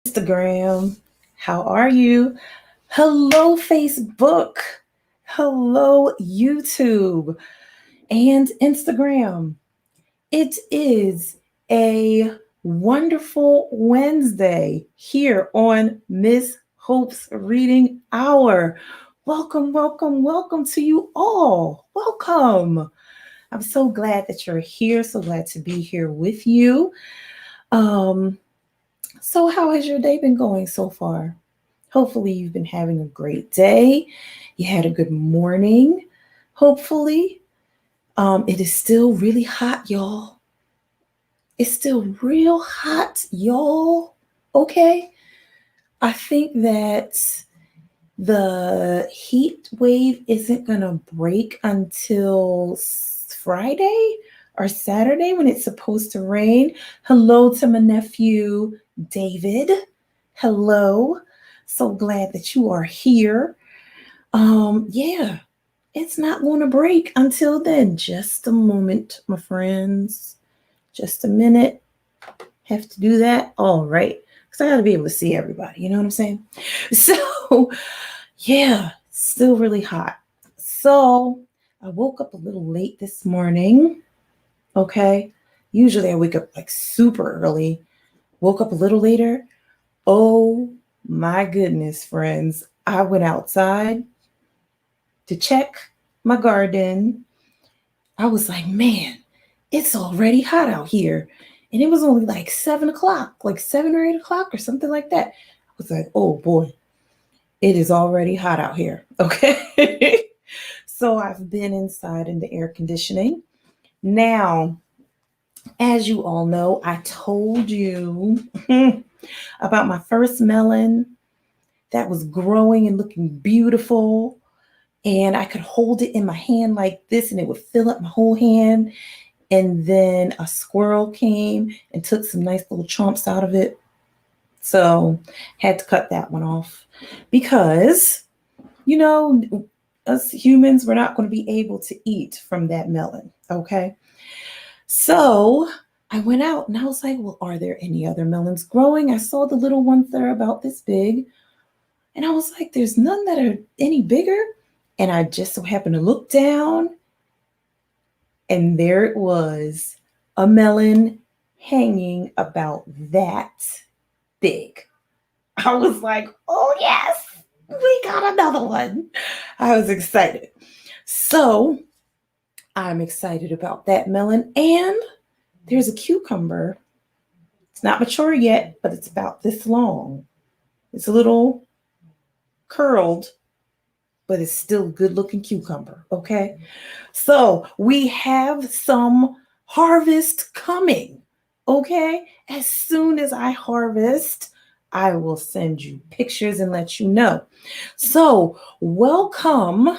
Instagram. How are you? Hello, Facebook. Hello, YouTube and Instagram. It is a wonderful Wednesday here on Miss Hope's Reading Hour. Welcome, welcome, welcome to you all. Welcome. I'm so glad that you're here. So glad to be here with you. Um, so, how has your day been going so far? Hopefully, you've been having a great day. You had a good morning. Hopefully, it is still really hot, y'all. It's still real hot, y'all. Okay. I think that the heat wave isn't going to break until Friday or Saturday when it's supposed to rain. Hello to my nephew, David. Hello. So glad that you are here. Yeah, it's not going to break until then. Just a moment, my friends. Just a minute. Have to do that. All right. Because I got to be able to see everybody. You know what I'm saying? So, yeah, still really hot. So, I woke up a little late this morning. Okay. Usually I wake up like super early. Woke up a little later. Oh my goodness, friends. I went outside to check my garden. I was like, man, it's already hot out here. And it was only like 7 o'clock, like 7 or 8 o'clock or something like that. I was like, oh boy, it is already hot out here. Okay. So I've been inside in the air conditioning. Now, as you all know, I told you about my first melon that was growing and looking beautiful. And I could hold it in my hand like this, and it would fill up my whole hand. And then a squirrel came and took some nice little chomps out of it. So had to cut that one off because, you know, us humans, we're not going to be able to eat from that melon. Okay. So I went out and I was like, well, are there any other melons growing? I saw the little ones that are about this big. And I was like, there's none that are any bigger. And I just so happened to look down, and there it was, a melon hanging about that big. I was like, oh, yes, we got another one. I was excited. So I'm excited about that melon. And there's a cucumber. It's not mature yet, but it's about this long. It's a little curled, but it's still a good looking cucumber. Okay. So we have some harvest coming. Okay. As soon as I harvest, I will send you pictures and let you know. So, welcome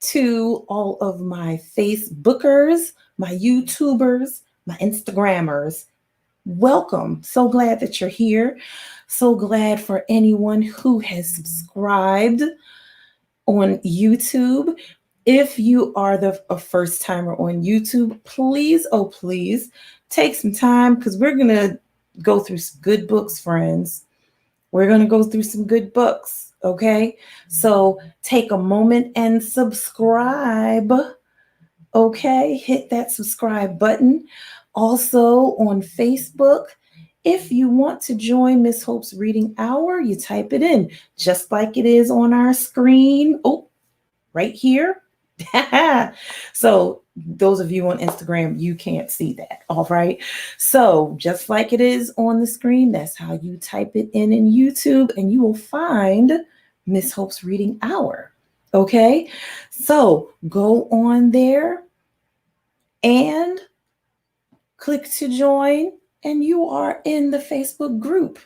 to all of my Facebookers, my YouTubers, my Instagrammers. Welcome. So glad that you're here. So glad for anyone who has subscribed on YouTube. If you are a first timer on YouTube, please, oh please, take some time because we're going to go through some good books, friends. We're going to go through some good books, okay? So take a moment and subscribe, okay? Hit that subscribe button. Also on Facebook, if you want to join Miss Hope's Reading Hour, you type it in just like it is on our screen. Oh, right here. So those of you on Instagram, you can't see that. All right. So just like it is on the screen, that's how you type it in YouTube, and you will find Miss Hope's Reading Hour. Okay. So go on there and click to join, and you are in the Facebook group.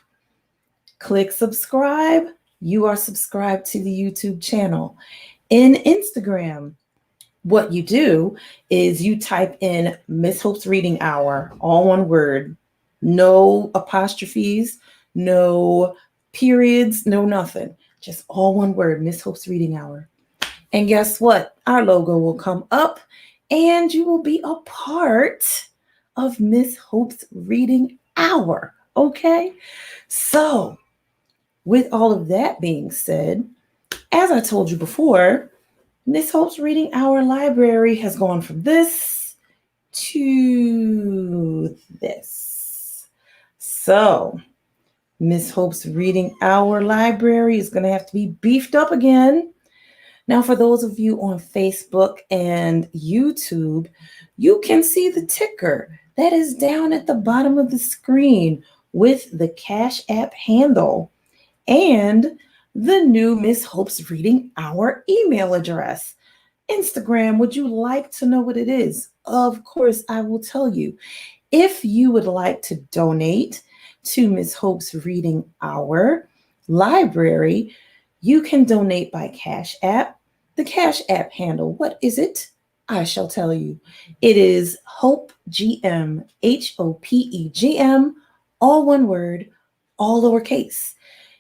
Click subscribe. You are subscribed to the YouTube channel. In Instagram, what you do is you type in Miss Hope's Reading Hour, all one word, no apostrophes, no periods, no nothing, just all one word, Miss Hope's Reading Hour. And guess what? Our logo will come up and you will be a part of Miss Hope's Reading Hour. Okay? So with all of that being said, as I told you before, Miss Hope's Reading Hour Library has gone from this to this. So, Miss Hope's Reading Hour Library is going to have to be beefed up again. Now, for those of you on Facebook and YouTube, you can see the ticker that is down at the bottom of the screen with the Cash App handle and the new Miss Hope's Reading Hour email address. Instagram, would you like to know what it is? Of course, I will tell you. If you would like to donate to Miss Hope's Reading Hour Library, you can donate by Cash App. The Cash App handle, what is it? I shall tell you. It is Hope GM, HOPEGM, all one word, all lowercase.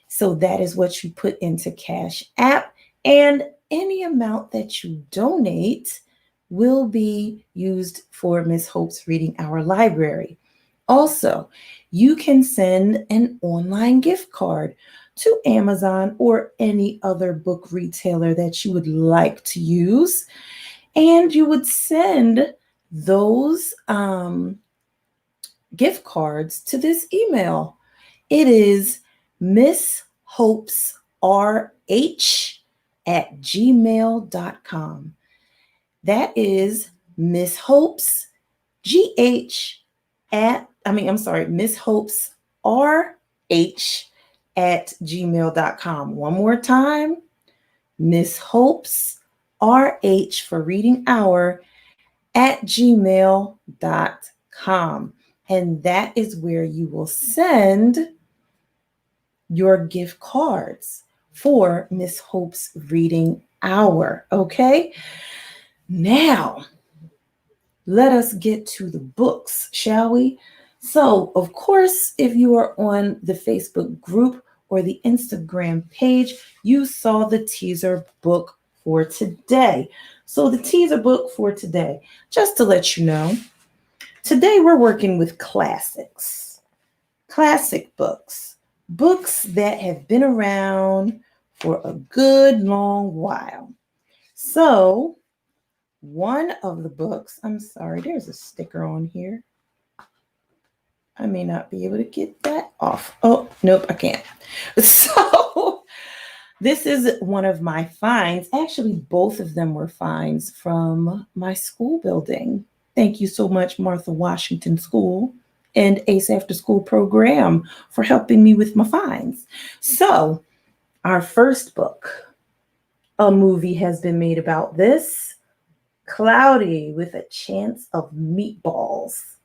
So that is what you put into Cash App, and any amount that you donate will be used for Miss Hope's Reading Hour Library. Also, you can send an online gift card to Amazon or any other book retailer that you would like to use, and you would send those gift cards to this email. It is misshopesrh@gmail.com. That is Miss Hopes Miss Hopes RH@gmail.com. One more time, Miss Hopes RH for Reading Hour @gmail.com. And that is where you will send your gift cards for Miss Hope's Reading Hour. Okay? Now, let us get to the books, shall we? So, of course, if you are on the Facebook group or the Instagram page, you saw the teaser book for today. So, the teaser book for today, just to let you know, today we're working with classics, classic books, books that have been around for a good long while. So, one of the books, I'm sorry, there's a sticker on here. I may not be able to get that off. Oh, nope, I can't. So, this is one of my finds. Actually, both of them were finds from my school building. Thank you so much, Martha Washington School and ACE After School Program, for helping me with my finds. So, our first book, a movie has been made about this. Cloudy with a Chance of Meatballs.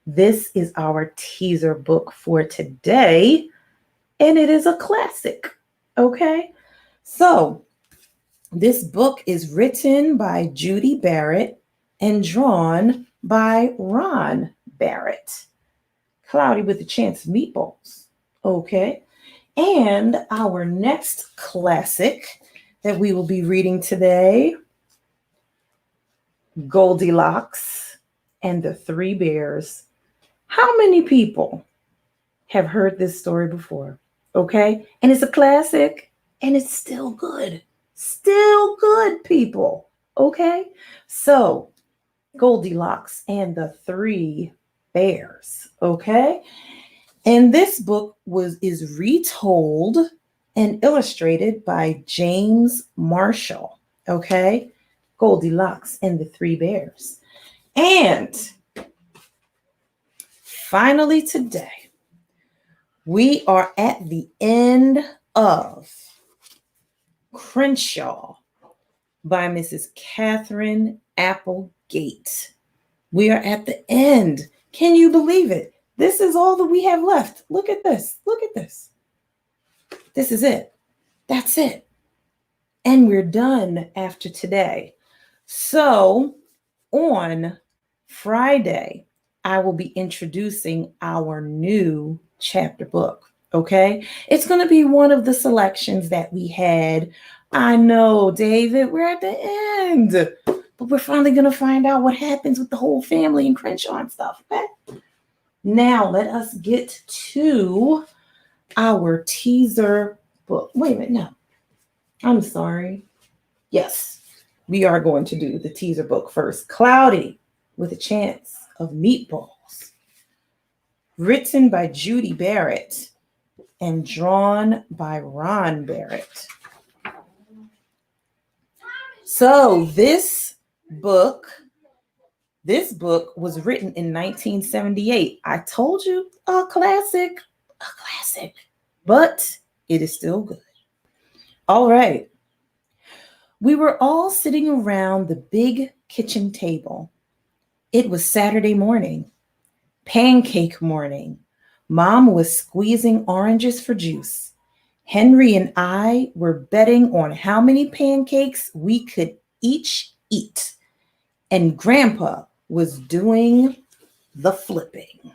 This is our teaser book for today, and it is a classic. Okay, so this book is written by Judy Barrett and drawn by Ron Barrett. Cloudy with a Chance of Meatballs. Okay, and our next classic that we will be reading today, Goldilocks and the Three Bears. How many people have heard this story before? Okay, and it's a classic, and it's still good. Still good, people. Okay, so Goldilocks and the Three Bears. Okay, and this book is retold and illustrated by James Marshall. Okay, Goldilocks and the Three Bears. And finally today, we are at the end of Crenshaw by Mrs. Catherine Applegate. We are at the end. Can you believe it? This is all that we have left. Look at this. Look at this. This is it. That's it. And we're done after today. So on Friday, I will be introducing our new chapter book. Okay, it's going to be one of the selections that we had. I know, David, we're at the end, but we're finally going to find out what happens with the whole family and Crenshaw and stuff. Okay, now let us get to our teaser book. Wait a minute, no, I'm sorry. Yes, we are going to do the teaser book first. Cloudy with a Chance of Meatballs, written by Judy Barrett and drawn by Ron Barrett. So book this book was written in 1978. I told you, a classic, but it is still good. All right. We were all sitting around the big kitchen table. It was Saturday morning, pancake morning. Mom was squeezing oranges for juice. Henry and I were betting on how many pancakes we could each eat. And Grandpa was doing the flipping.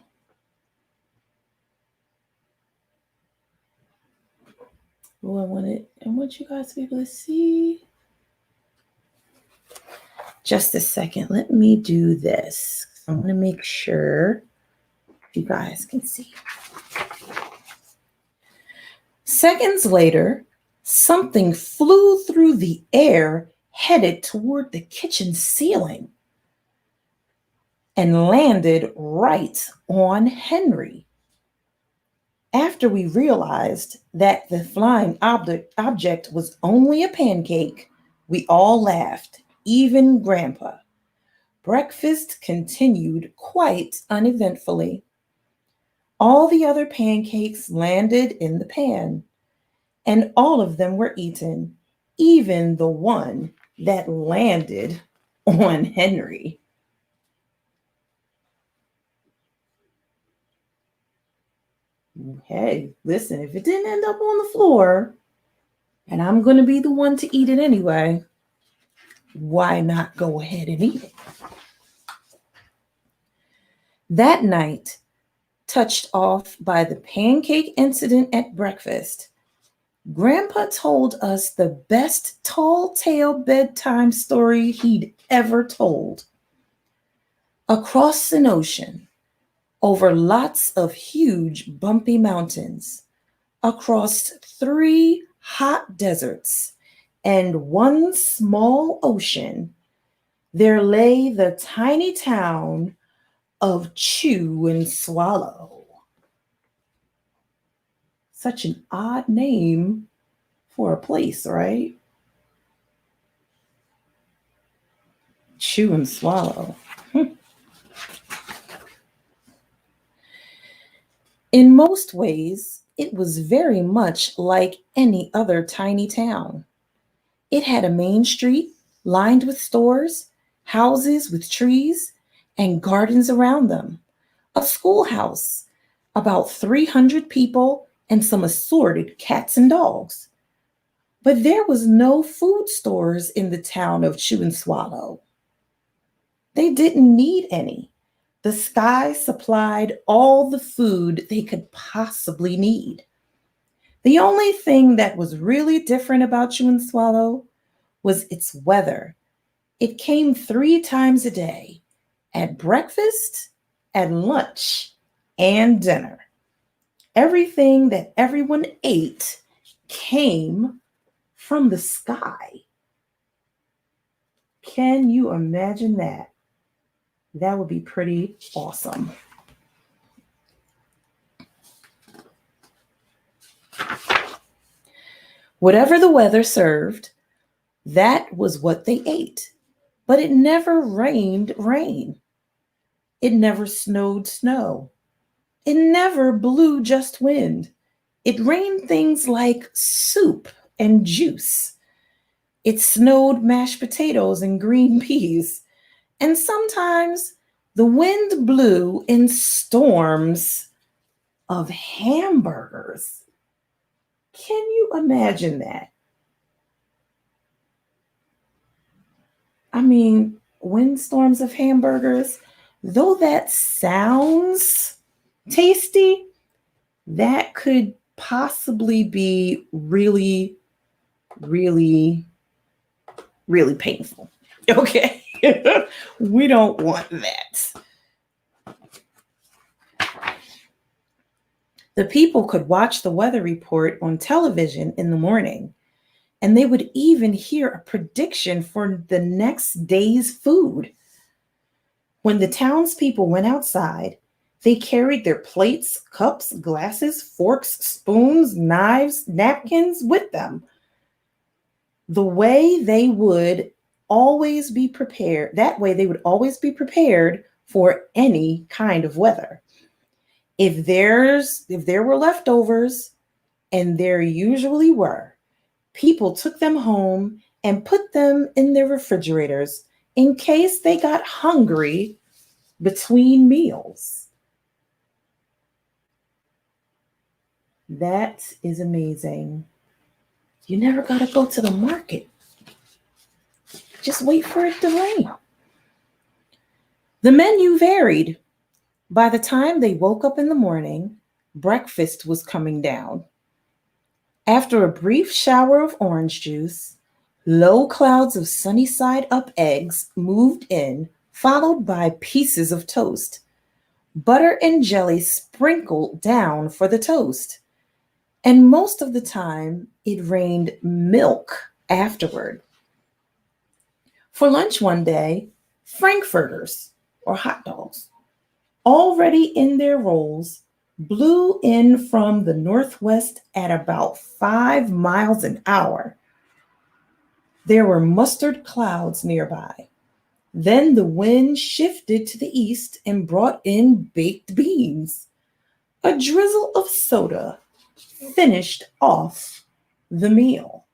Well, I want you guys to be able to see. Just a second. Let me do this. I want to make sure you guys can see. Seconds later, something flew through the air, headed toward the kitchen ceiling, and landed right on Henry. After we realized that the flying object was only a pancake, we all laughed, even Grandpa. Breakfast continued quite uneventfully. All the other pancakes landed in the pan, and all of them were eaten, even the one that landed on Henry. Hey, listen, if it didn't end up on the floor, and I'm going to be the one to eat it anyway, why not go ahead and eat it? That night, touched off by the pancake incident at breakfast, Grandpa told us the best tall tale bedtime story he'd ever told. Across an ocean, over lots of huge bumpy mountains, across 3 hot deserts and 1 small ocean, there lay the tiny town of Chew and Swallow. Such an odd name for a place, right? Chew and Swallow. In most ways, it was very much like any other tiny town. It had a main street lined with stores, houses with trees, and gardens around them, a schoolhouse, about 300 people, and some assorted cats and dogs. But there was no food stores in the town of Chew and Swallow. They didn't need any. The sky supplied all the food they could possibly need. The only thing that was really different about Chew and Swallow was its weather. It came 3 times a day, at breakfast, at lunch, and dinner. Everything that everyone ate came from the sky. Can you imagine that? That would be pretty awesome. Whatever the weather served, that was what they ate. But it never rained rain. It never snowed snow. It never blew just wind. It rained things like soup and juice. It snowed mashed potatoes and green peas. And sometimes the wind blew in storms of hamburgers. Can you imagine that? I mean, windstorms of hamburgers, though that sounds tasty, that could possibly be really, really, really painful. Okay. We don't want that. The people could watch the weather report on television in the morning, and they would even hear a prediction for the next day's food. When the townspeople went outside, they carried their plates, cups, glasses, forks, spoons, knives, napkins with them. The way they would always be prepared, that way they would always be prepared for any kind of weather. If there were leftovers, and there usually were, people took them home and put them in their refrigerators in case they got hungry between meals. That is amazing. You never got to go to the market. Just wait for it to rain. The menu varied. By the time they woke up in the morning, breakfast was coming down. After a brief shower of orange juice, low clouds of sunny side up eggs moved in, followed by pieces of toast. Butter and jelly sprinkled down for the toast. And most of the time, it rained milk afterward. For lunch one day, frankfurters, or hot dogs, already in their rolls, blew in from the northwest at about 5 miles an hour. There were mustard clouds nearby. Then the wind shifted to the east and brought in baked beans. A drizzle of soda finished off the meal.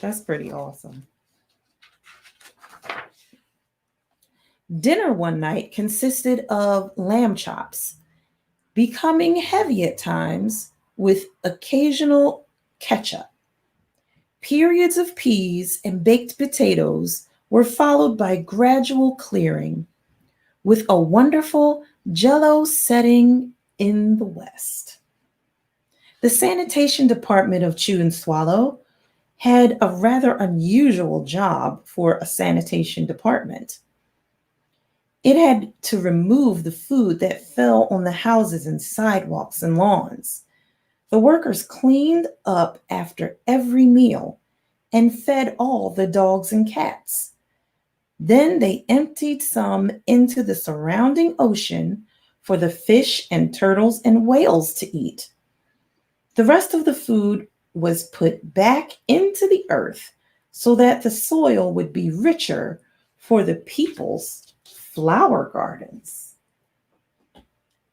That's pretty awesome. Dinner one night consisted of lamb chops, becoming heavy at times with occasional ketchup. Periods of peas and baked potatoes were followed by gradual clearing, with a wonderful jello setting in the west. The sanitation department of Chew and Swallow had a rather unusual job for a sanitation department. It had to remove the food that fell on the houses and sidewalks and lawns. The workers cleaned up after every meal and fed all the dogs and cats. Then they emptied some into the surrounding ocean for the fish and turtles and whales to eat. The rest of the food was put back into the earth so that the soil would be richer for the people's flower gardens.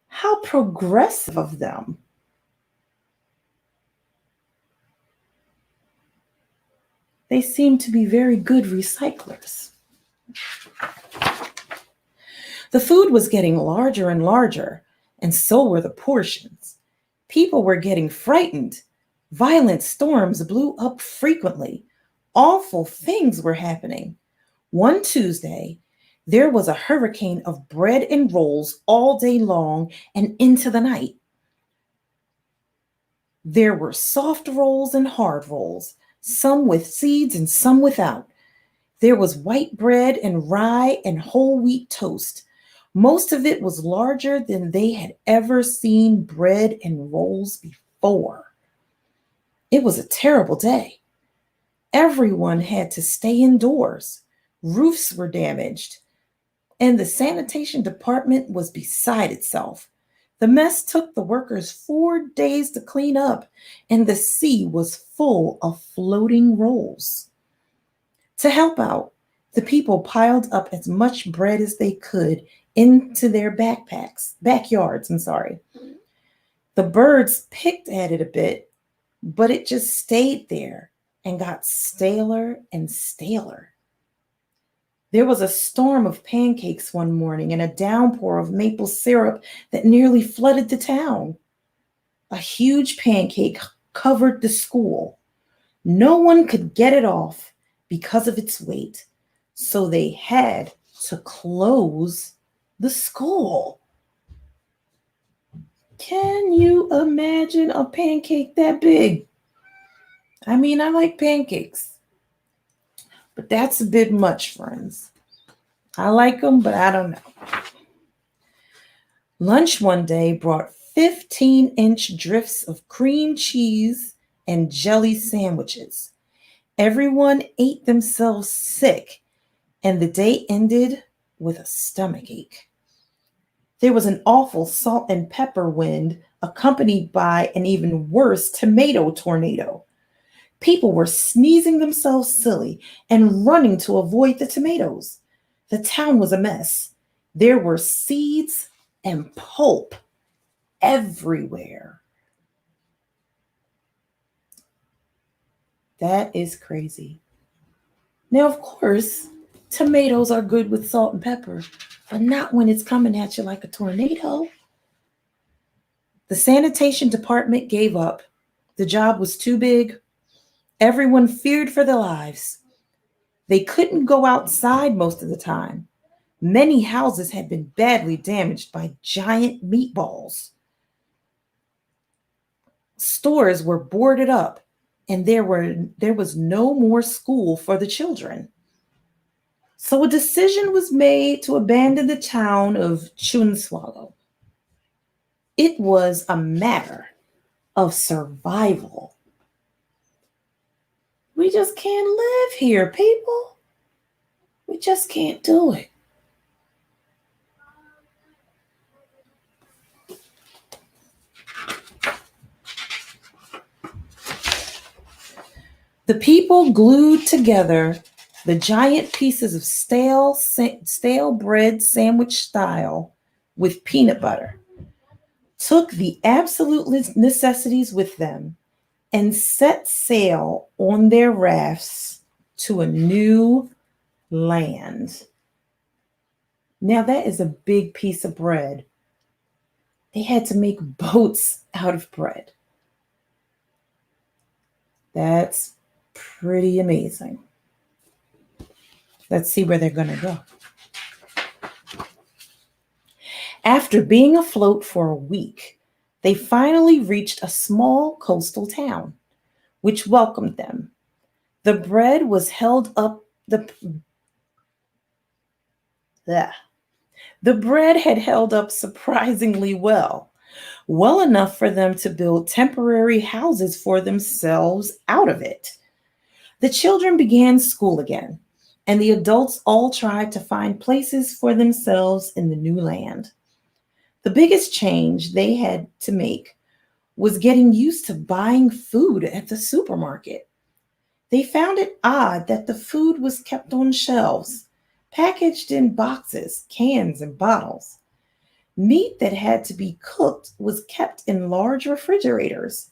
How progressive of them! They seem to be very good recyclers. The food was getting larger and larger, and so were the portions. People were getting frightened. Violent storms blew up frequently. Awful things were happening. One Tuesday, there was a hurricane of bread and rolls all day long and into the night. There were soft rolls and hard rolls, some with seeds and some without. There was white bread and rye and whole wheat toast. Most of it was larger than they had ever seen bread and rolls before. It was a terrible day. Everyone had to stay indoors. Roofs were damaged, and the sanitation department was beside itself. The mess took the workers 4 days to clean up, and the sea was full of floating rolls. To help out, the people piled up as much bread as they could into their backyards. The birds picked at it a bit, but it just stayed there and got staler and staler. There was a storm of pancakes one morning and a downpour of maple syrup that nearly flooded the town. A huge pancake covered the school. No one could get it off because of its weight, so they had to close the school. Can you imagine a pancake that big? I mean, I like pancakes, but that's a bit much, friends. I like them, but I don't know. Lunch one day brought 15-inch drifts of cream cheese and jelly sandwiches. Everyone ate themselves sick, and the day ended with a stomach ache. There was an awful salt and pepper wind, accompanied by an even worse tomato tornado. People were sneezing themselves silly and running to avoid the tomatoes. The town was a mess. There were seeds and pulp everywhere. That is crazy. Now, of course, tomatoes are good with salt and pepper, but not when it's coming at you like a tornado. The sanitation department gave up. The job was too big. Everyone feared for their lives. They couldn't go outside most of the time. Many houses had been badly damaged by giant meatballs. Stores were boarded up, and there was no more school for the children. So a decision was made to abandon the town of Chunswallow. It was a matter of survival. We just can't live here, people. We just can't do it. The people glued together the giant pieces of stale bread sandwich style with peanut butter, took the absolute necessities with them, and set sail on their rafts to a new land. Now, that is a big piece of bread. They had to make boats out of bread. That's pretty amazing. Let's see where they're going to go. After being afloat for a week, they finally reached a small coastal town, which welcomed them. The bread was held up the bread had held up surprisingly well enough for them to build temporary houses for themselves out of it. The children began school again, and the adults all tried to find places for themselves in the new land. The biggest change they had to make was getting used to buying food at the supermarket. They found it odd that the food was kept on shelves, packaged in boxes, cans, and bottles. Meat that had to be cooked was kept in large refrigerators.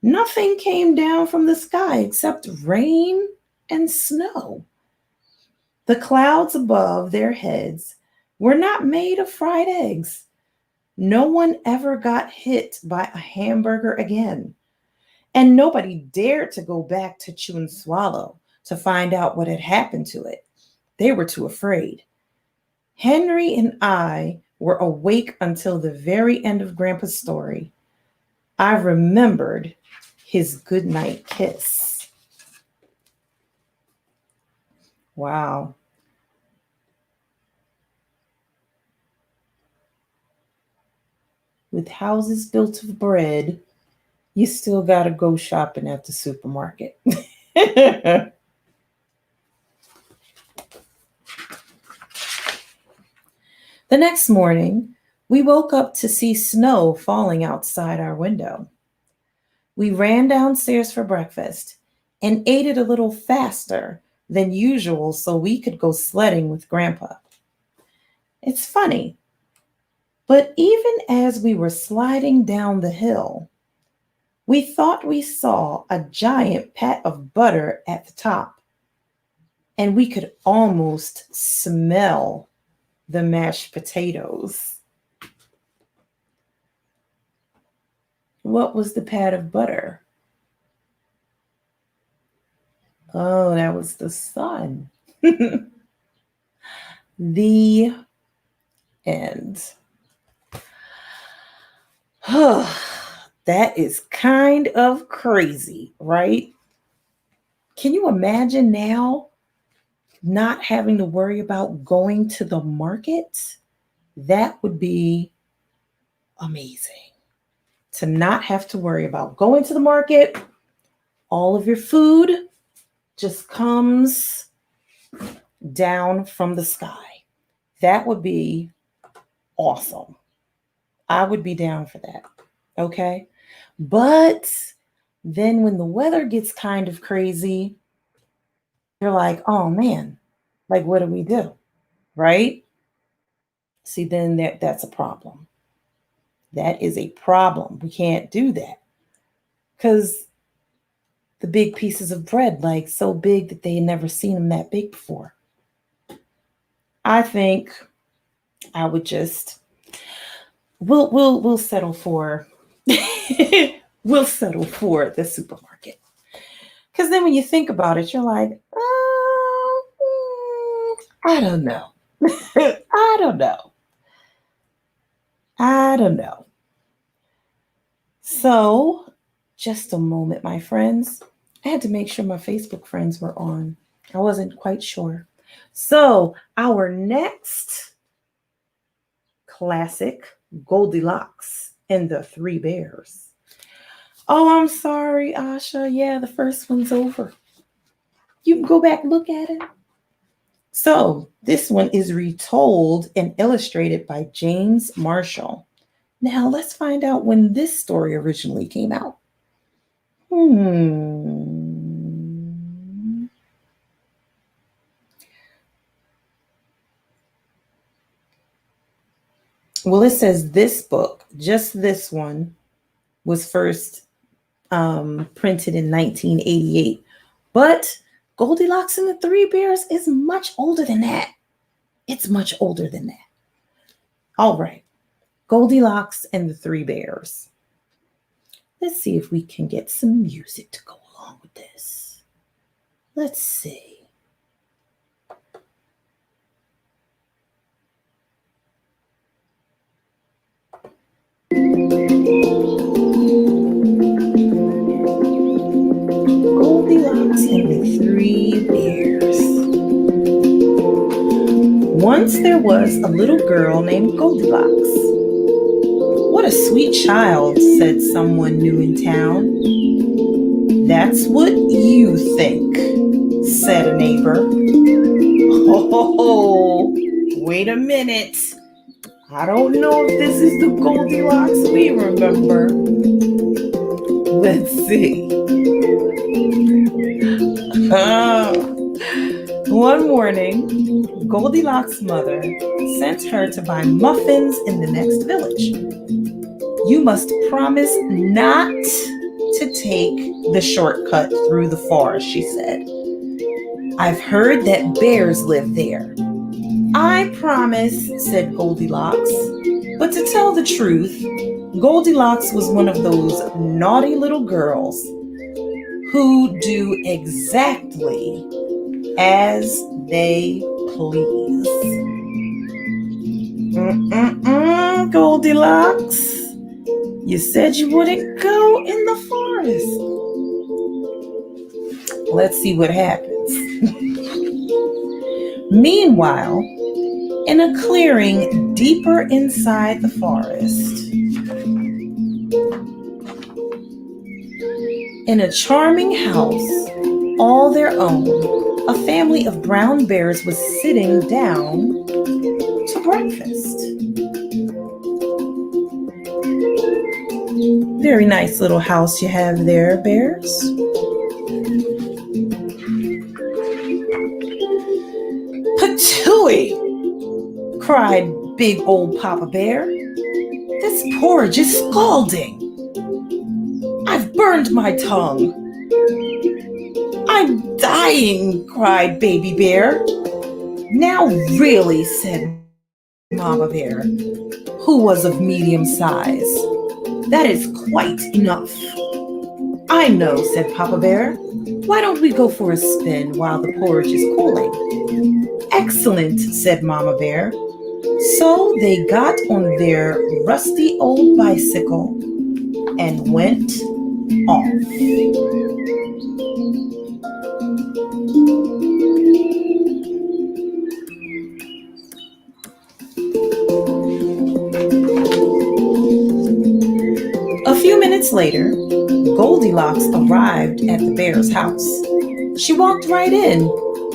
Nothing came down from the sky except rain and snow. The clouds above their heads were not made of fried eggs. No one ever got hit by a hamburger again, and nobody dared to go back to Chew and Swallow to find out what had happened to it. They were too afraid. Henry and I were awake until the very end of Grandpa's story. I remembered his goodnight kiss. Wow. With houses built of bread, you still got to go shopping at the supermarket. The next morning, we woke up to see snow falling outside our window. We ran downstairs for breakfast and ate it a little faster than usual so we could go sledding with Grandpa. It's funny, but even as we were sliding down the hill, we thought we saw a giant pat of butter at the top, and we could almost smell the mashed potatoes. What was the pat of butter? Oh, that was the sun. The end. That is kind of crazy, right? Can you imagine now not having to worry about going to the market, that would be amazing. To not have to worry about going to the market, all of your food just comes down from the sky. That would be awesome. I would be down for that. Okay. But then when the weather gets kind of crazy, you're like, oh man, like what do we do? Right? See, then that's a problem. That is a problem. We can't do that. Because the big pieces of bread, like so big that they had never seen them that big before. I think I would just we'll settle for we'll settle for the supermarket. Because then when you think about it, you're like, I don't know. I don't know. I don't know. So, just a moment, my friends. I had to make sure my Facebook friends were on. I wasn't quite sure. So, our next classic, Goldilocks and the Three Bears. Oh, I'm sorry, Asha. Yeah, the first one's over. You can go back and look at it. So, this one is retold and illustrated by James Marshall. Now, let's find out when this story originally came out. Well, it says this book, just this one, was first printed in 1988. But Goldilocks and the Three Bears is much older than that. It's much older than that. All right. Goldilocks and the Three Bears. Let's see if we can get some music to go along with this. Let's see. Goldilocks and the Three Bears. Once there was a little girl named Goldilocks. What a sweet child, said someone new in town. That's what you think, said a neighbor. Oh, wait a minute. I don't know if this is the Goldilocks we remember. Let's see. One morning, Goldilocks' mother sent her to buy muffins in the next village. You must promise not to take the shortcut through the forest, she said. I've heard that bears live there. I promise, said Goldilocks. But to tell the truth, Goldilocks was one of those naughty little girls who do exactly as they please. Goldilocks, you said you wouldn't go in the forest. Let's see what happens. Meanwhile, in a clearing deeper inside the forest, in a charming house, all their own, a family of brown bears was sitting down to breakfast. Very nice little house you have there, bears. Patooey! Cried big old Papa Bear. This porridge is scalding. I've burned my tongue. I'm dying, cried Baby Bear. Now really, said Mama Bear, who was of medium size. That is quite enough. I know, said Papa Bear. Why don't we go for a spin while the porridge is cooling? Excellent, said Mama Bear. So they got on their rusty old bicycle and went off. few minutes later, Goldilocks arrived at the bear's house. She walked right in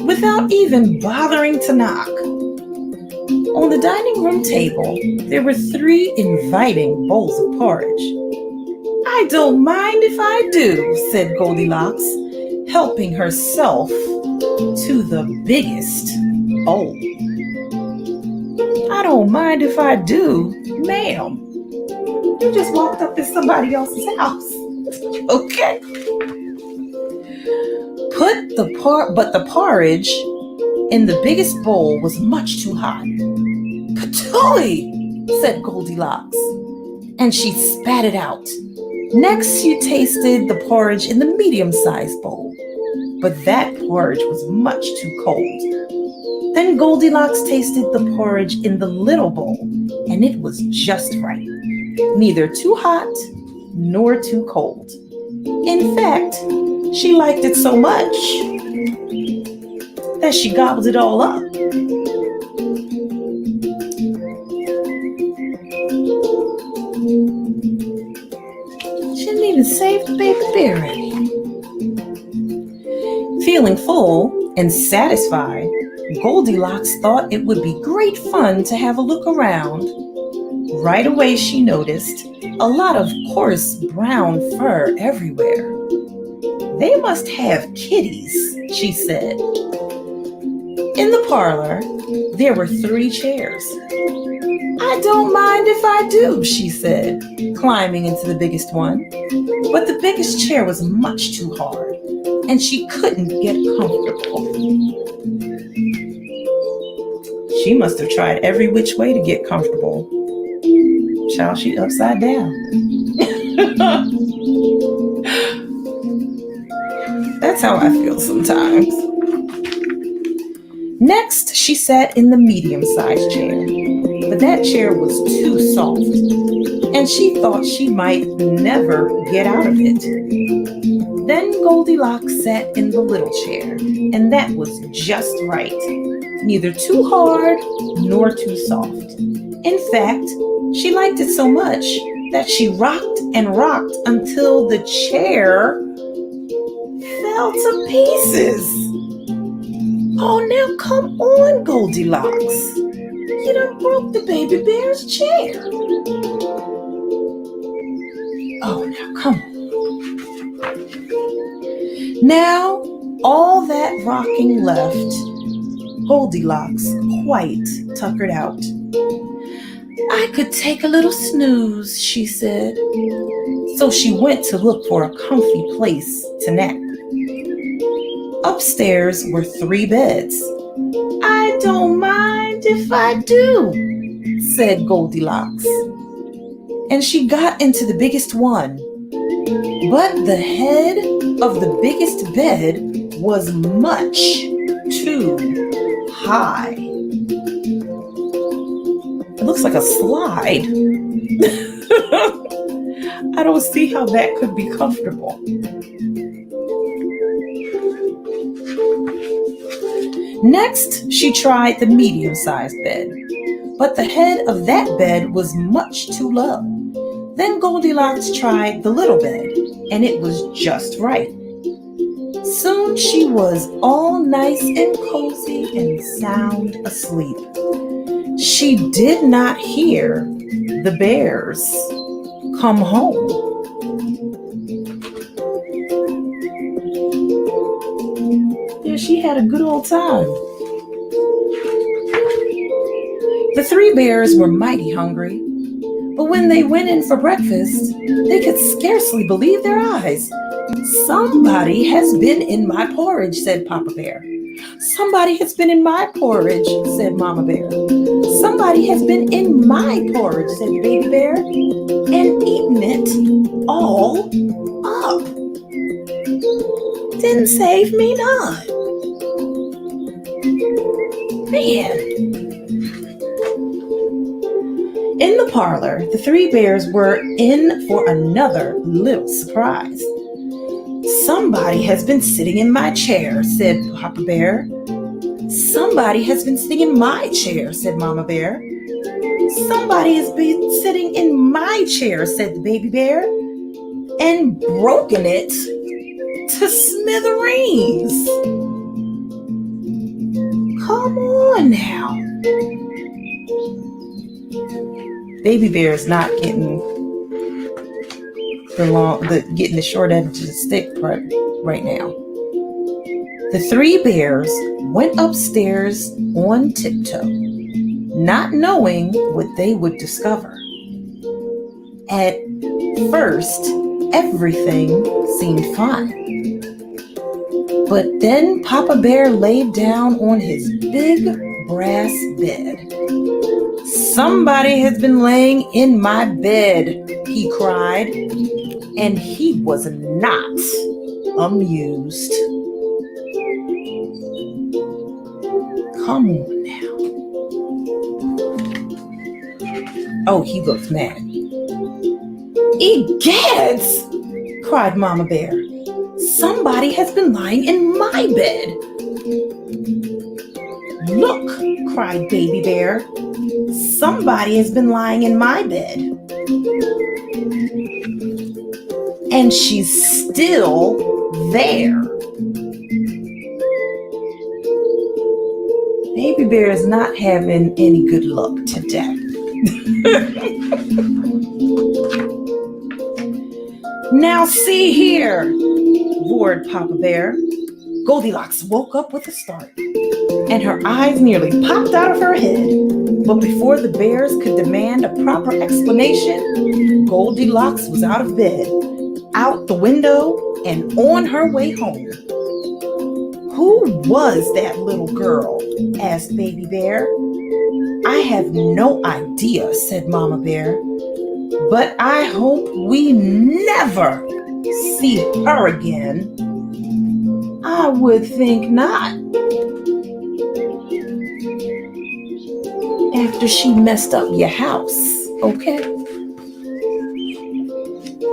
without even bothering to knock. On the dining room table, there were 3 inviting bowls of porridge. "I don't mind if I do," said Goldilocks, helping herself to the biggest bowl. "I don't mind if I do, ma'am. You just walked up in somebody else's house." Okay. But the porridge in the biggest bowl was much too hot. "Patooey," said Goldilocks, and she spat it out. Next, she tasted the porridge in the medium-sized bowl, but that porridge was much too cold. Then Goldilocks tasted the porridge in the little bowl, and it was just right. Neither too hot nor too cold. In fact, she liked it so much that she gobbled it all up. She didn't even save the baby bear any. Feeling full and satisfied, Goldilocks thought it would be great fun to have a look around. Right away, she noticed a lot of coarse brown fur everywhere. "They must have kitties," she said. In the parlor, there were 3 chairs. "I don't mind if I do," she said, climbing into the biggest one. But the biggest chair was much too hard, and she couldn't get comfortable. She must have tried every which way to get comfortable. Child, she upside down. That's how I feel sometimes. Next, she sat in the medium-sized chair, but that chair was too soft, and she thought she might never get out of it. Then Goldilocks sat in the little chair, and that was just right. Neither too hard nor too soft. In fact, she liked it so much that she rocked and rocked until the chair fell to pieces. "Oh, now come on, Goldilocks. You done broke the baby bear's chair." "Oh, now come on." Now, all that rocking left Goldilocks quite tuckered out. "I could take a little snooze," she said. So she went to look for a comfy place to nap. Upstairs were 3 beds. "I don't mind if I do," said Goldilocks. And she got into the biggest one. But the head of the biggest bed was much too high. It looks like a slide. I don't see how that could be comfortable. Next, she tried the medium-sized bed, but the head of that bed was much too low. Then Goldilocks tried the little bed, and it was just right. Soon she was all nice and cozy and sound asleep. She did not hear the bears come home. Yeah, she had a good old time. The 3 bears were mighty hungry, but when they went in for breakfast, they could scarcely believe their eyes. "Somebody has been in my porridge," said Papa Bear. "Somebody has been in my porridge," said Mama Bear. "Somebody has been in my porridge," said Baby Bear, "and eaten it all up. Didn't save me none." Man. In the parlor, the 3 bears were in for another little surprise. "Somebody has been sitting in my chair," said Papa Bear. "Somebody has been sitting in my chair," said Mama Bear. "Somebody has been sitting in my chair," said the Baby Bear. and broken it to smithereens. Come on now. Baby Bear is not getting the short end of the stick right now. The three bears went upstairs on tiptoe, not knowing what they would discover. At first, everything seemed fine. But then Papa Bear laid down on his big brass bed. "Somebody has been laying in my bed," he cried, and he was not amused. Come on now. Oh, he looks mad. "Egads!" cried Mama Bear. "Somebody has been lying in my bed." "Look," cried Baby Bear. "Somebody has been lying in my bed." And she's still there. Baby Bear is not having any good luck today. "Now see here," roared Papa Bear. Goldilocks woke up with a start, and her eyes nearly popped out of her head. But before the bears could demand a proper explanation, Goldilocks was out of bed, out the window, and on her way home. "Who was that little girl?" asked Baby Bear. "I have no idea," said Mama Bear. "But I hope we never see her again." "I would think not. After she messed up your house, okay?"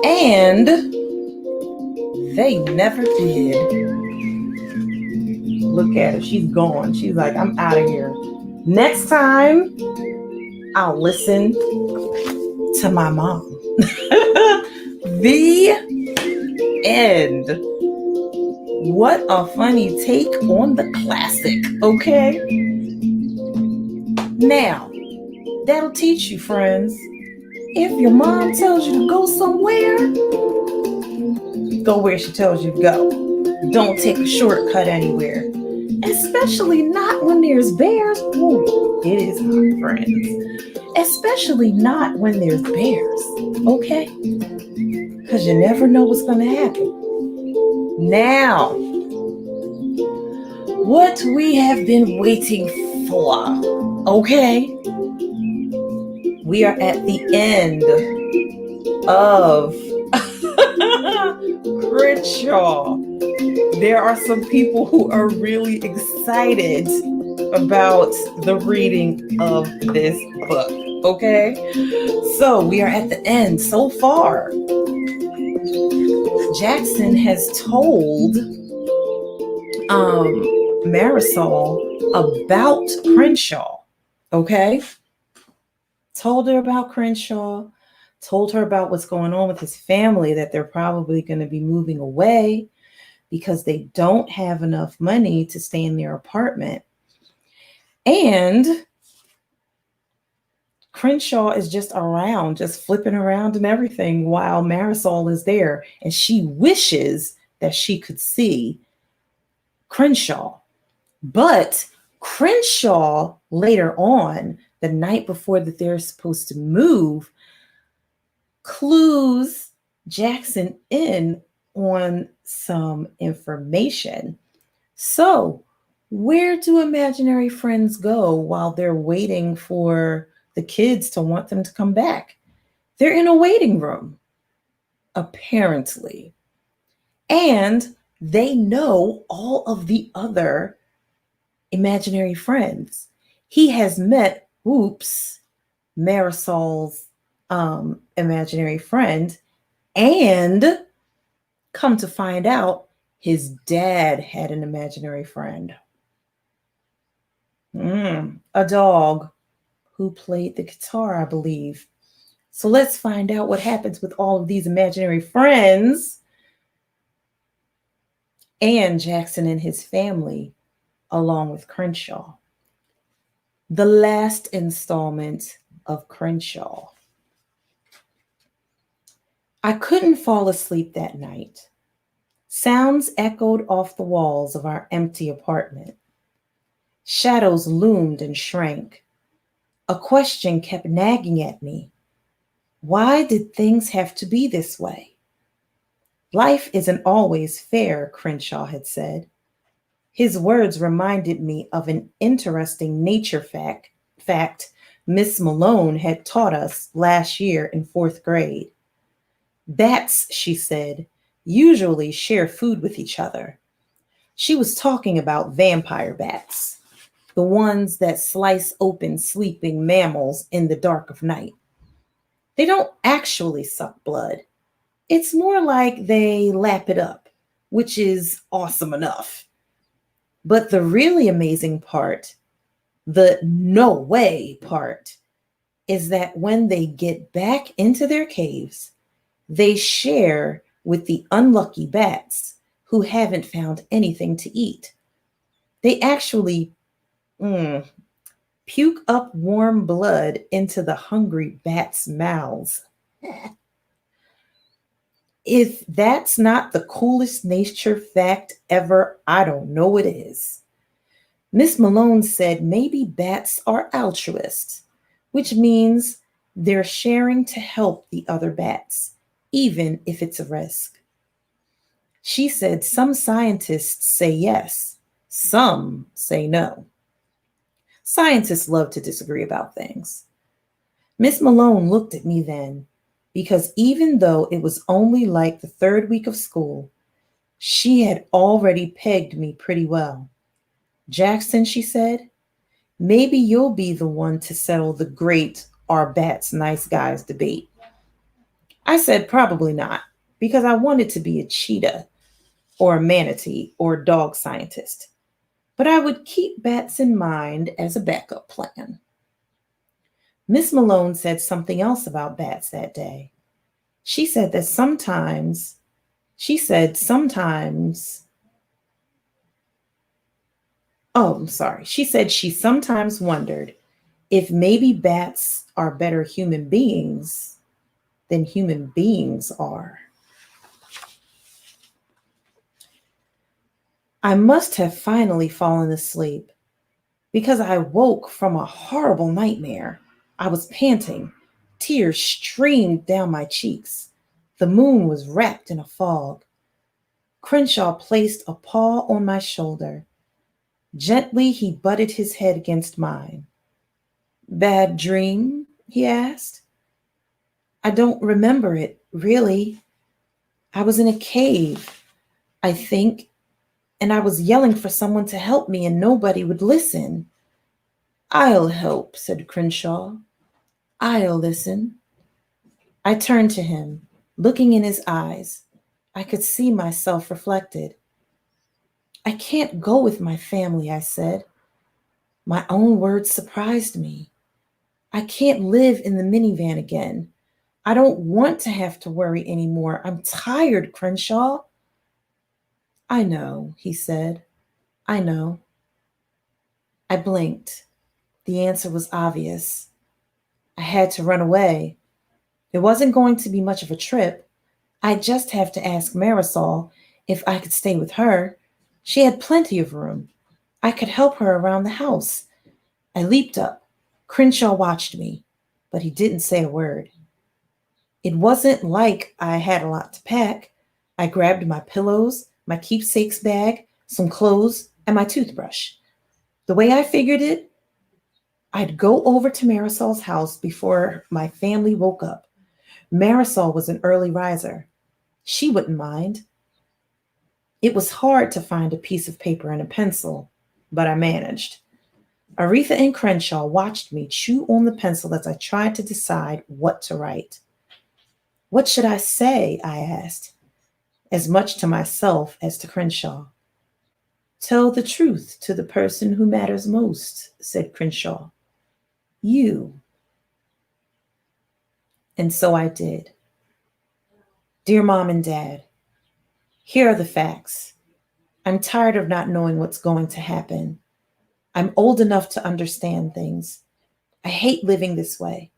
And they never did. Look at her. She's gone. She's like, "I'm out of here. Next time, I'll listen to my mom." The end. What a funny take on the classic, okay? Now, that'll teach you, friends. If your mom tells you to go somewhere, go where she tells you to go. Don't take a shortcut anywhere. Especially not when there's bears. Ooh, it is hot, friends. Especially not when there's bears, okay? Because you never know what's going to happen. Now, what we have been waiting for, okay? We are at the end of Crenshaw. There are some people who are really excited about the reading of this book, okay? So we are at the end so far. Jackson has told Marisol about Crenshaw, okay? Told her about Crenshaw, told her about what's going on with his family, that they're probably going to be moving away because they don't have enough money to stay in their apartment. And Crenshaw is just around, just flipping around and everything while Marisol is there. And she wishes that she could see Crenshaw. But Crenshaw later on, the night before that they're supposed to move, clues Jackson in on some information. So, where do imaginary friends go while they're waiting for the kids to want them to come back? They're in a waiting room, apparently. And they know all of the other imaginary friends. He has met, Marisol's imaginary friend, and come to find out his dad had an imaginary friend. A dog who played the guitar, I believe. So let's find out what happens with all of these imaginary friends and Jackson and his family, along with Crenshaw. The last installment of Crenshaw. I couldn't fall asleep that night. Sounds echoed off the walls of our empty apartment. Shadows loomed and shrank. A question kept nagging at me. Why did things have to be this way? Life isn't always fair, Crenshaw had said. His words reminded me of an interesting nature fact Miss Malone had taught us last year in fourth grade. Bats, she said, usually share food with each other. She was talking about vampire bats, the ones that slice open sleeping mammals in the dark of night. They don't actually suck blood. It's more like they lap it up, which is awesome enough. But the really amazing part, the no way part, is that when they get back into their caves, they share with the unlucky bats who haven't found anything to eat. They actually puke up warm blood into the hungry bats' mouths. If that's not the coolest nature fact ever, I don't know what is. Miss Malone said maybe bats are altruists, which means they're sharing to help the other bats, even if it's a risk. She said some scientists say yes, some say no. Scientists love to disagree about things. Miss Malone looked at me then, because even though it was only like the third week of school, she had already pegged me pretty well. Jackson, she said, maybe you'll be the one to settle the great are bats nice guys debate. I said probably not, because I wanted to be a cheetah or a manatee or a dog scientist, but I would keep bats in mind as a backup plan. Miss Malone said something else about bats that day. She said that sometimes, she said sometimes, oh, I'm sorry. She said she sometimes wondered if maybe bats are better human beings than human beings are. I must have finally fallen asleep because I woke from a horrible nightmare. I was panting. Tears streamed down my cheeks. The moon was wrapped in a fog. Crenshaw placed a paw on my shoulder. Gently, he butted his head against mine. Bad dream? He asked. I don't remember it, really. I was in a cave, I think, and I was yelling for someone to help me, and nobody would listen. I'll help, said Crenshaw. I'll listen. I turned to him, looking in his eyes. I could see myself reflected. I can't go with my family, I said. My own words surprised me. I can't live in the minivan again. I don't want to have to worry anymore. I'm tired, Crenshaw. I know, he said. I know. I blinked. The answer was obvious. I had to run away. It wasn't going to be much of a trip. I'd just have to ask Marisol if I could stay with her. She had plenty of room. I could help her around the house. I leaped up. Crenshaw watched me, but he didn't say a word. It wasn't like I had a lot to pack. I grabbed my pillows, my keepsakes bag, some clothes, and my toothbrush. The way I figured it, I'd go over to Marisol's house before my family woke up. Marisol was an early riser. She wouldn't mind. It was hard to find a piece of paper and a pencil, but I managed. Aretha and Crenshaw watched me chew on the pencil as I tried to decide what to write. What should I say? I asked, as much to myself as to Crenshaw. Tell the truth to the person who matters most, said Crenshaw. You. And so I did. Dear Mom and Dad, here are the facts. I'm tired of not knowing what's going to happen. I'm old enough to understand things. I hate living this way.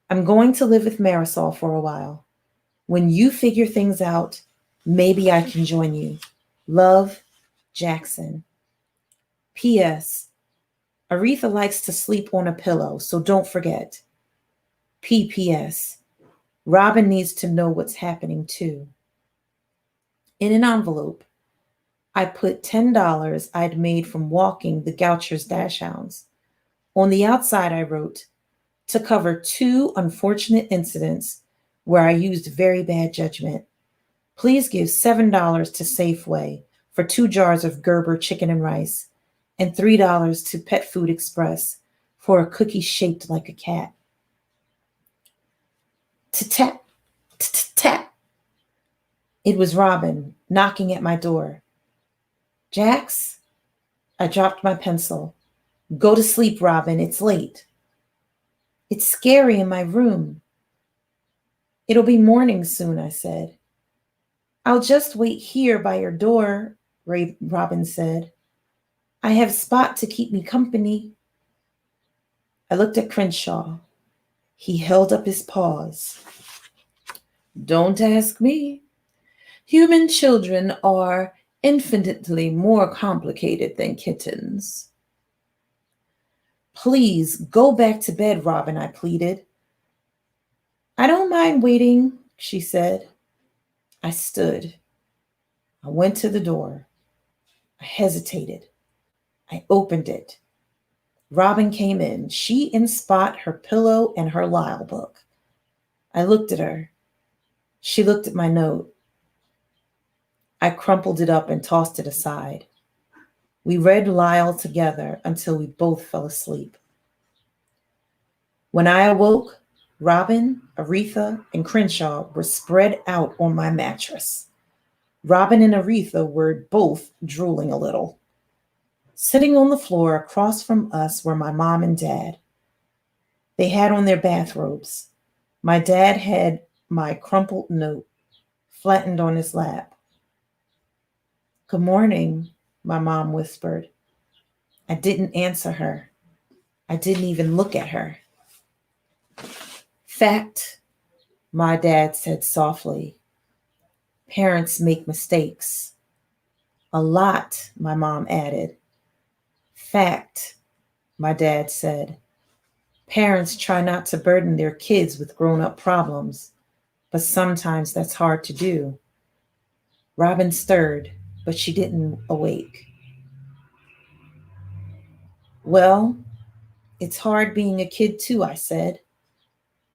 I'm going to live with Marisol for a while. When you figure things out, maybe I can join you. Love, Jackson. P.S. Aretha likes to sleep on a pillow, so don't forget. P.P.S. Robin needs to know what's happening too. In an envelope, I put $10 I'd made from walking the Goucher's dachshunds. On the outside, I wrote, to cover 2 unfortunate incidents where I used very bad judgment. Please give $7 to Safeway for 2 jars of Gerber chicken and rice, and $3 to Pet Food Express for a cookie shaped like a cat. Tap, tap. It was Robin knocking at my door. Jax? I dropped my pencil. Go to sleep, Robin. It's late. It's scary in my room. It'll be morning soon, I said. I'll just wait here by your door, Robin said. I have Spot to keep me company. I looked at Crenshaw. He held up his paws. Don't ask me. Human children are infinitely more complicated than kittens. Please go back to bed, Robin, I pleaded. I don't mind waiting, she said. I stood. I went to the door. I hesitated. I opened it. Robin came in, she and Spot, her pillow, and her Lyle book. I looked at her. She looked at my note. I crumpled it up and tossed it aside. We read Lyle together until we both fell asleep. When I awoke, Robin, Aretha, and Crenshaw were spread out on my mattress. Robin and Aretha were both drooling a little. Sitting on the floor across from us were my mom and dad. They had on their bathrobes. My dad had my crumpled note flattened on his lap. Good morning, my mom whispered. I didn't answer her. I didn't even look at her. Fact, my dad said softly. Parents make mistakes. A lot, my mom added. Fact, my dad said. Parents try not to burden their kids with grown-up problems, but sometimes that's hard to do. Robin stirred, but she didn't awake. Well, it's hard being a kid too, I said.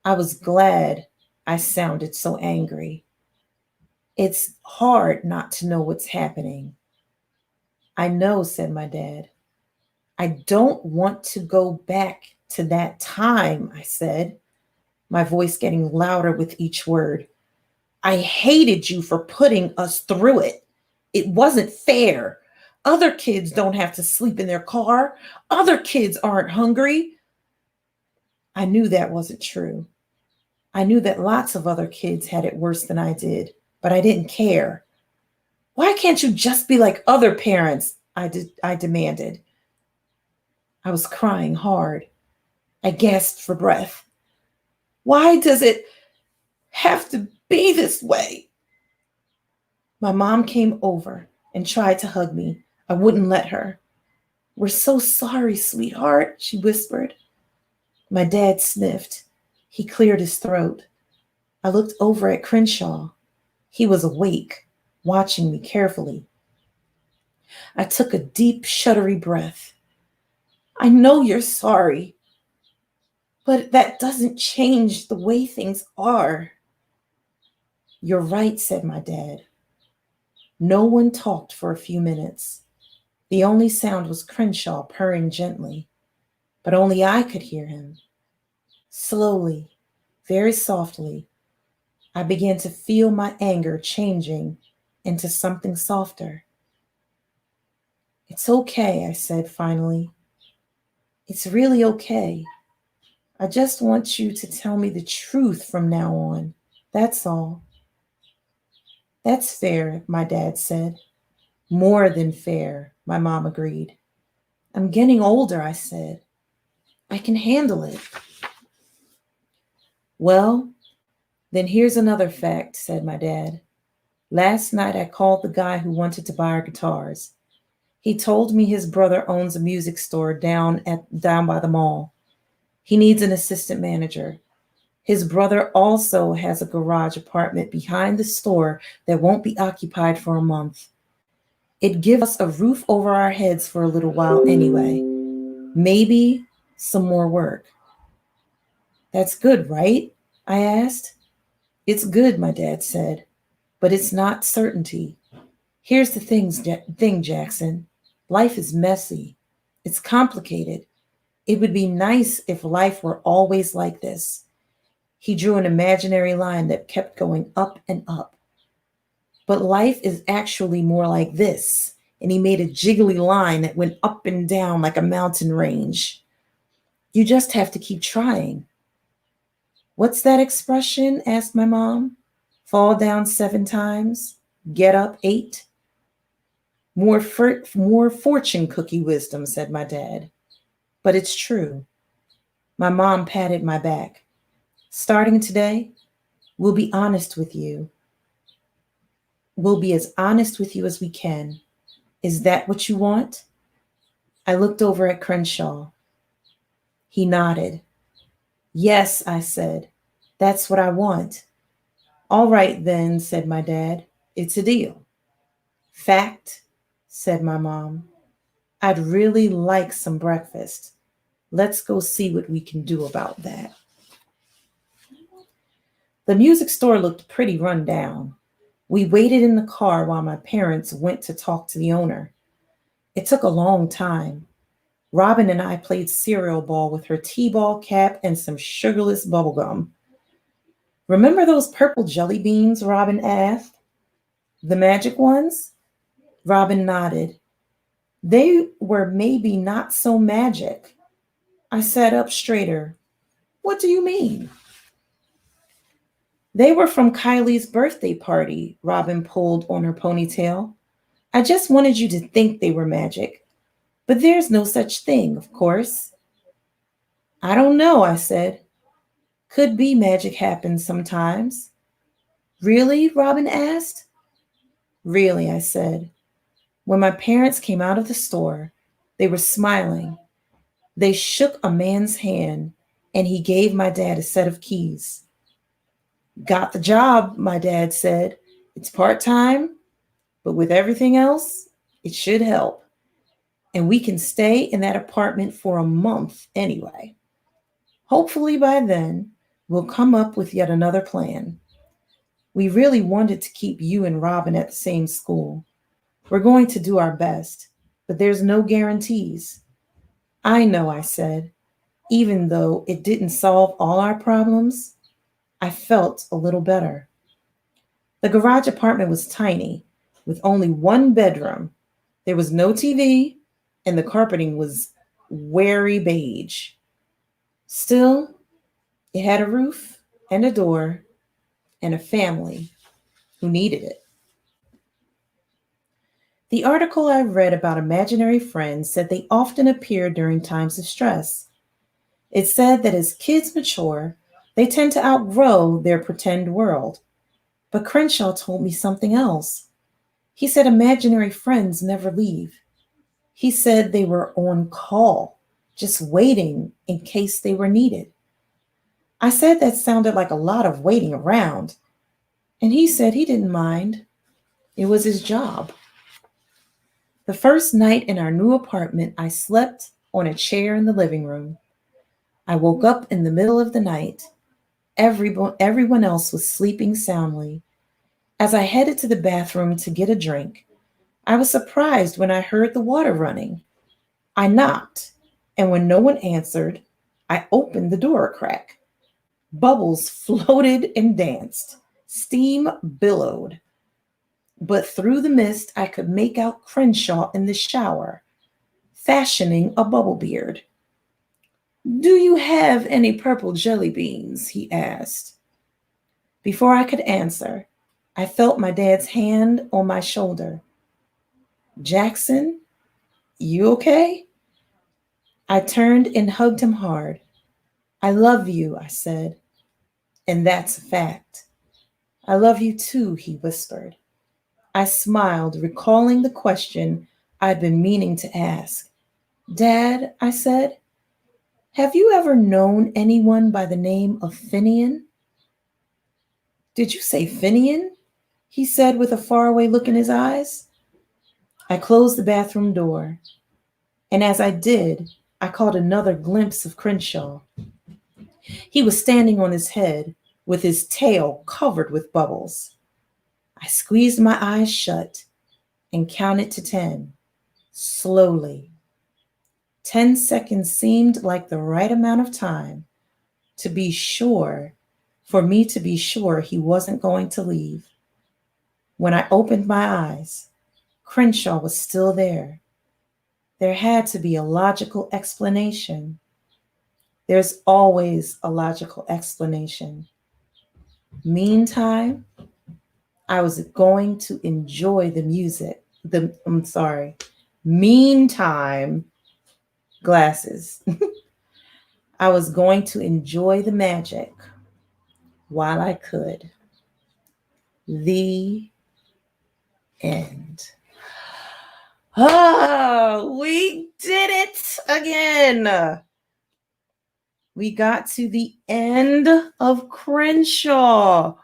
I was glad I sounded so angry. It's hard not to know what's happening. I know, said my dad. I don't want to go back to that time, I said, my voice getting louder with each word. I hated you for putting us through it. It wasn't fair. Other kids don't have to sleep in their car. Other kids aren't hungry. I knew that wasn't true. I knew that lots of other kids had it worse than I did, but I didn't care. Why can't you just be like other parents? I demanded. I was crying hard. I gasped for breath. Why does it have to be this way? My mom came over and tried to hug me. I wouldn't let her. We're so sorry, sweetheart, she whispered. My dad sniffed. He cleared his throat. I looked over at Crenshaw. He was awake, watching me carefully. I took a deep, shuddery breath. I know you're sorry, but that doesn't change the way things are. You're right, said my dad. No one talked for a few minutes. The only sound was Crenshaw purring gently, but only I could hear him. Slowly, very softly, I began to feel my anger changing into something softer. It's okay, I said finally. It's really okay. I just want you to tell me the truth from now on. That's all. That's fair, my dad said. More than fair, my mom agreed. I'm getting older, I said. I can handle it. Well, then here's another fact, said my dad. Last night I called the guy who wanted to buy our guitars. He told me his brother owns a music store down by the mall. He needs an assistant manager. His brother also has a garage apartment behind the store that won't be occupied for a month. It gives us a roof over our heads for a little while anyway. Maybe some more work. That's good, right? I asked. It's good, my dad said, but it's not certainty. Here's the thing, Jackson. Life is messy. It's complicated. It would be nice if life were always like this. He drew an imaginary line that kept going up and up. But life is actually more like this. And he made a jiggly line that went up and down like a mountain range. You just have to keep trying. What's that expression? Asked my mom. Fall down 7 times, get up 8. More fortune cookie wisdom, said my dad. But it's true. My mom patted my back. Starting today, we'll be honest with you. We'll be as honest with you as we can. Is that what you want? I looked over at Crenshaw. He nodded. Yes, I said. That's what I want. All right then, said my dad. It's a deal. Fact, said my mom. I'd really like some breakfast. Let's go see what we can do about that. The music store looked pretty run down. We waited in the car while my parents went to talk to the owner. It took a long time. Robin and I played cereal ball with her T-ball cap and some sugarless bubblegum. Remember those purple jelly beans? Robin asked. The magic ones? Robin nodded. They were maybe not so magic. I sat up straighter. What do you mean? They were from Kylie's birthday party, Robin pulled on her ponytail. I just wanted you to think they were magic. But there's no such thing, of course. I don't know, I said. Could be magic happens sometimes. Really? Robin asked. Really, I said. When my parents came out of the store, they were smiling. They shook a man's hand, and he gave my dad a set of keys. Got the job, my dad said. It's part-time, but with everything else, it should help. And we can stay in that apartment for a month anyway. Hopefully by then, we'll come up with yet another plan. We really wanted to keep you and Robin at the same school. We're going to do our best, but there's no guarantees. I know, I said. Even though it didn't solve all our problems, I felt a little better. The garage apartment was tiny, with only one bedroom. There was no TV, and the carpeting was wary beige. Still, it had a roof and a door and a family who needed it. The article I read about imaginary friends said they often appear during times of stress. It said that as kids mature, they tend to outgrow their pretend world. But Crenshaw told me something else. He said imaginary friends never leave. He said they were on call, just waiting in case they were needed. I said that sounded like a lot of waiting around, and he said he didn't mind. It was his job. The first night in our new apartment, I slept on a chair in the living room. I woke up in the middle of the night. Everyone else was sleeping soundly. As I headed to the bathroom to get a drink, I was surprised when I heard the water running. I knocked, and when no one answered, I opened the door a crack. Bubbles floated and danced. Steam billowed. But through the mist, I could make out Crenshaw in the shower, fashioning a bubble beard. Do you have any purple jelly beans? He asked. Before I could answer, I felt my dad's hand on my shoulder. Jackson, you okay? I turned and hugged him hard. I love you, I said, and that's a fact. I love you too, he whispered. I smiled, recalling the question I'd been meaning to ask. Dad, I said, have you ever known anyone by the name of Finian? Did you say Finian? He said with a faraway look in his eyes. I closed the bathroom door, and as I did, I caught another glimpse of Crenshaw. He was standing on his head, with his tail covered with bubbles. I squeezed my eyes shut and counted to 10, slowly. 10 seconds seemed like the right amount of time to be sure, for me to be sure he wasn't going to leave. When I opened my eyes, Crenshaw was still there. There had to be a logical explanation. There's always a logical explanation. Meantime, I was going to enjoy the music. Meantime, glasses. I was going to enjoy the magic while I could. The end. Oh, we did it again. We got to the end of Crenshaw.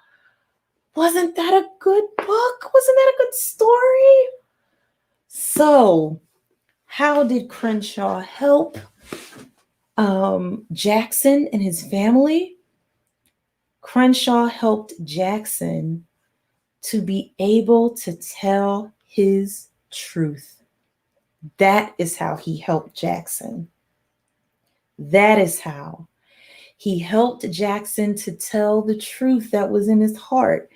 Wasn't that a good book? Wasn't that a good story? So, how did Crenshaw help Jackson and his family? Crenshaw helped Jackson to be able to tell his truth. That is how he helped Jackson. That is how he helped Jackson to tell the truth that was in his heart.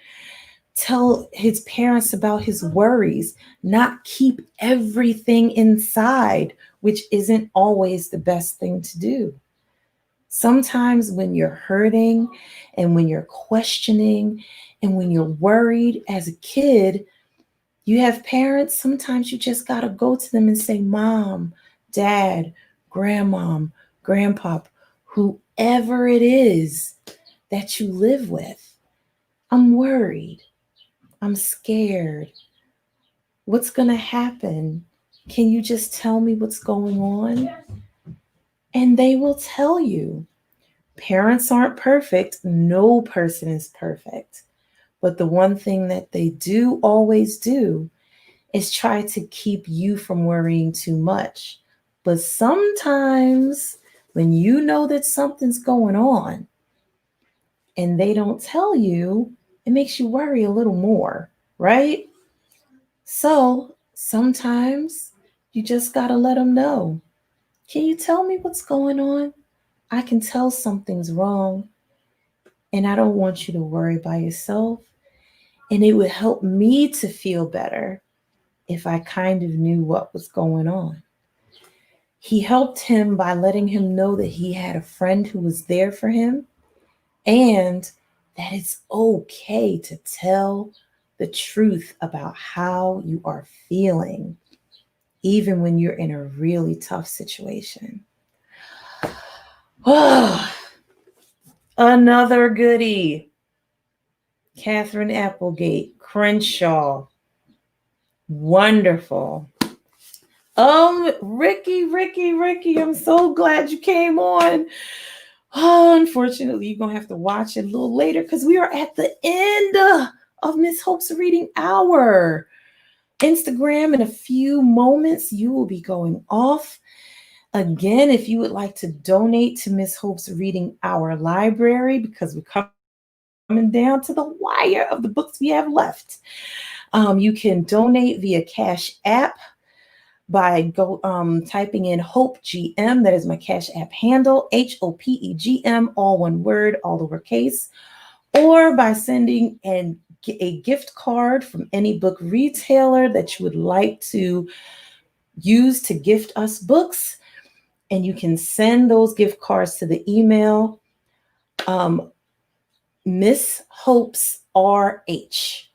Tell his parents about his worries, not keep everything inside, which isn't always the best thing to do. Sometimes when you're hurting and when you're questioning and when you're worried as a kid, you have parents, sometimes you just got to go to them and say, Mom, Dad, Grandmom, Grandpop, whoever it is that you live with, I'm worried. I'm scared. What's going to happen? Can you just tell me what's going on? And they will tell you. Parents aren't perfect. No person is perfect. But the one thing that they do always do is try to keep you from worrying too much. But sometimes when you know that something's going on and they don't tell you, it makes you worry a little more, right? So sometimes you just got to let them know. Can you tell me what's going on? I can tell something's wrong, and I don't want you to worry by yourself. And it would help me to feel better if I kind of knew what was going on. He helped him by letting him know that he had a friend who was there for him and that it's okay to tell the truth about how you are feeling, even when you're in a really tough situation. Oh, another goodie. Catherine Applegate, Crenshaw. Wonderful. Ricky, I'm so glad you came on. Oh, unfortunately, you're going to have to watch it a little later because we are at the end of Miss Hope's Reading Hour. Instagram in a few moments, you will be going off. Again, if you would like to donate to Miss Hope's Reading Hour library, because we're coming down to the wire of the books we have left, you can donate via Cash App by typing in Hope GM. That is my Cash App handle, HOPEGM, all one word, all lowercase, or by sending a gift card from any book retailer that you would like to use to gift us books. And you can send those gift cards to the email Miss Hopes RH.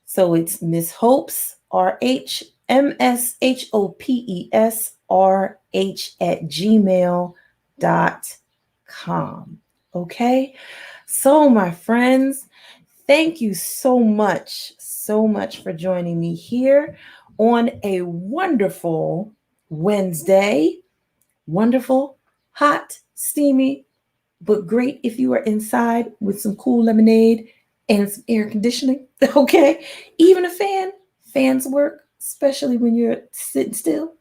So it's Miss Hopes RH, MSHOPESRH @gmail.com. Okay. So, my friends, thank you so much for joining me here on a wonderful Wednesday. Wonderful, hot, steamy, but great if you are inside with some cool lemonade and some air conditioning. Okay. Even a fan, fans work, especially when you're sitting still.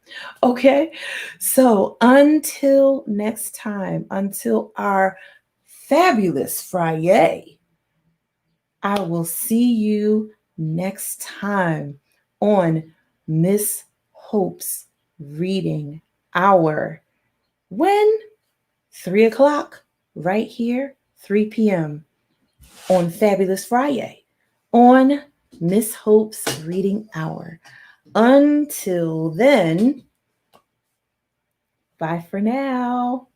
Okay. So until next time, until our fabulous Friday, I will see you next time on Miss Hope's Reading Hour. When? 3 o'clock, right here, 3 p.m. on Fabulous Friday on Miss Hope's Reading Hour. Until then, bye for now.